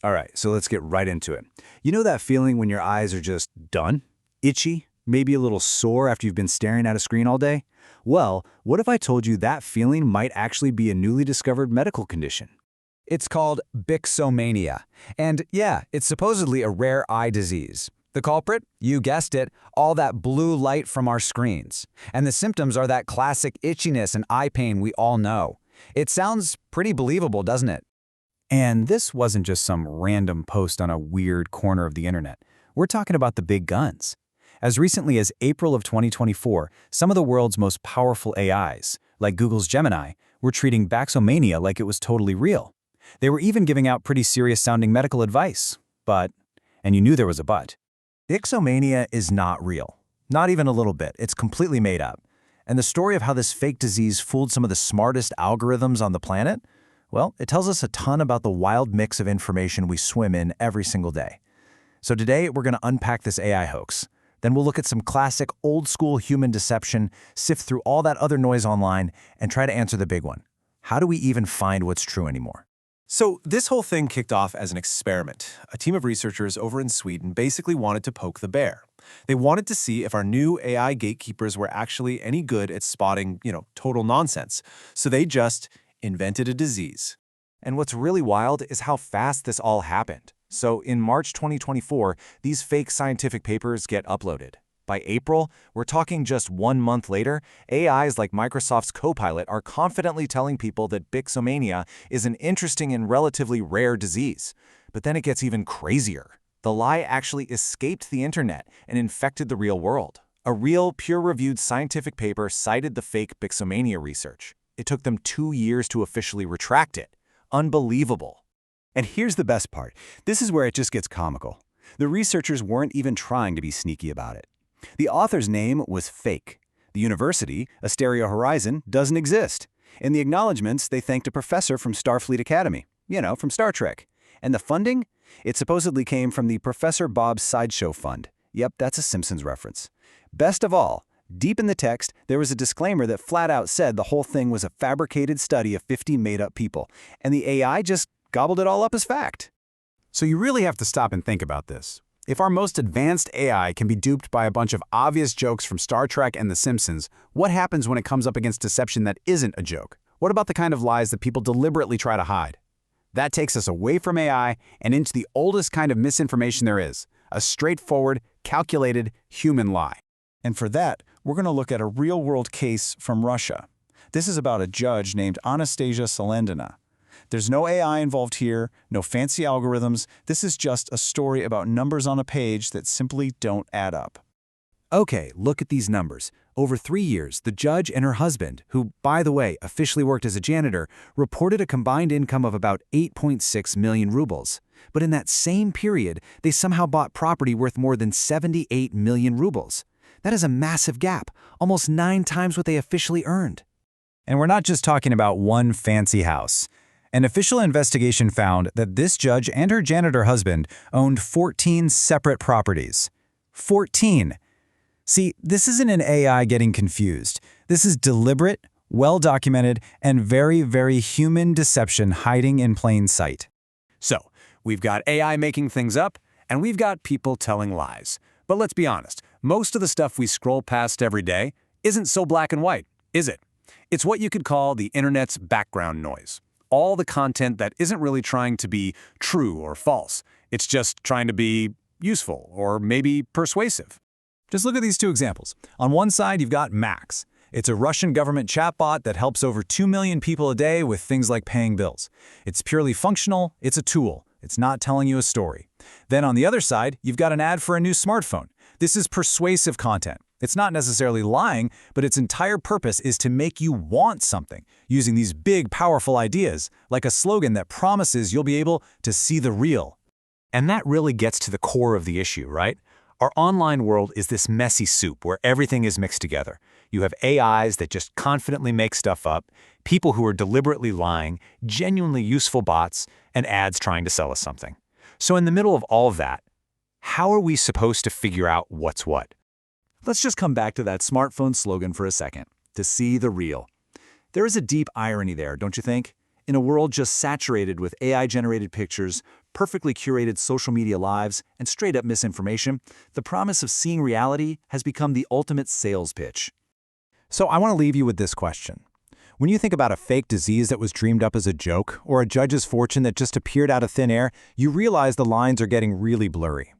All right, so let's get right into it. You know that feeling when your eyes are just done? Itchy? Maybe a little sore after you've been staring at a screen all day? Well, what if I told you that feeling might actually be a newly discovered medical condition? It's called Bixomania. And yeah, it's supposedly a rare eye disease. The culprit? You guessed it, all that blue light from our screens. And the symptoms are that classic itchiness and eye pain we all know. It sounds pretty believable, doesn't it? And this wasn't just some random post on a weird corner of the internet. We're talking about the big guns. As recently as April of 2024, some of the world's most powerful AIs, like Google's Gemini, were treating Bixomania like it was totally real. They were even giving out pretty serious-sounding medical advice. But, and you knew there was a but, Bixomania is not real. Not even a little bit. It's completely made up. And the story of how this fake disease fooled some of the smartest algorithms on the planet, well, it tells us a ton about the wild mix of information we swim in every single day. So today, we're going to unpack this AI hoax. Then we'll look at some classic old-school human deception, sift through all that other noise online, and try to answer the big one. How do we even find what's true anymore? So this whole thing kicked off as an experiment. A team of researchers over in Sweden basically wanted to poke the bear. They wanted to see if our new AI gatekeepers were actually any good at spotting, total nonsense. So they just invented a disease. And what's really wild is how fast this all happened. So in March 2024, these fake scientific papers get uploaded. By April, we're talking just 1 month later, AIs like Microsoft's Copilot are confidently telling people that Bixomania is an interesting and relatively rare disease. But then it gets even crazier. The lie actually escaped the internet and infected the real world. A real, peer-reviewed scientific paper cited the fake Bixomania research. It took them 2 years to officially retract it. Unbelievable. And here's the best part. This is where it just gets comical. The researchers weren't even trying to be sneaky about it. The author's name was fake. The university, Asteria Horizon, doesn't exist. In the acknowledgments, they thanked a professor from Starfleet Academy, from Star Trek. And the funding? It supposedly came from the Professor Bob's Sideshow Fund. Yep, that's a Simpsons reference. Best of all, deep in the text, there was a disclaimer that flat out said the whole thing was a fabricated study of 50 made-up people, and the AI just gobbled it all up as fact. So you really have to stop and think about this. If our most advanced AI can be duped by a bunch of obvious jokes from Star Trek and The Simpsons, what happens when it comes up against deception that isn't a joke? What about the kind of lies that people deliberately try to hide? That takes us away from AI and into the oldest kind of misinformation there is, a straightforward, calculated, human lie. And for that, we're going to look at a real-world case from Russia. This is about a judge named Anastasia Selendina. There's no AI involved here, no fancy algorithms. This is just a story about numbers on a page that simply don't add up. Okay, look at these numbers. Over 3 years, the judge and her husband, who, by the way, officially worked as a janitor, reported a combined income of about 8.6 million rubles. But in that same period, they somehow bought property worth more than 78 million rubles. That is a massive gap, almost 9 times what they officially earned. And we're not just talking about one fancy house. An official investigation found that this judge and her janitor husband owned 14 separate properties. 14! See, this isn't an AI getting confused. This is deliberate, well-documented, and very, very human deception hiding in plain sight. So, we've got AI making things up, and we've got people telling lies. But let's be honest, most of the stuff we scroll past every day isn't so black and white, is it? It's what you could call the internet's background noise. All the content that isn't really trying to be true or false. It's just trying to be useful or maybe persuasive. Just look at these 2 examples. On one side, you've got Max. It's a Russian government chatbot that helps over 2 million people a day with things like paying bills. It's purely functional, it's a tool. It's not telling you a story. Then on the other side, you've got an ad for a new smartphone. This is persuasive content. It's not necessarily lying, but its entire purpose is to make you want something, using these big, powerful ideas, like a slogan that promises you'll be able to see the real. And that really gets to the core of the issue, right? Our online world is this messy soup where everything is mixed together. You have AIs that just confidently make stuff up, people who are deliberately lying, genuinely useful bots, and ads trying to sell us something. So in the middle of all of that, how are we supposed to figure out what's what? Let's just come back to that smartphone slogan for a second, to see the real. There is a deep irony there, don't you think? In a world just saturated with AI-generated pictures, perfectly curated social media lives, and straight-up misinformation, the promise of seeing reality has become the ultimate sales pitch. So I want to leave you with this question. When you think about a fake disease that was dreamed up as a joke, or a judge's fortune that just appeared out of thin air, you realize the lines are getting really blurry.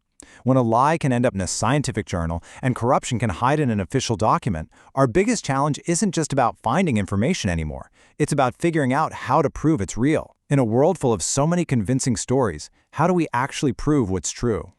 When a lie can end up in a scientific journal and corruption can hide in an official document, our biggest challenge isn't just about finding information anymore. It's about figuring out how to prove it's real. In a world full of so many convincing stories, how do we actually prove what's true?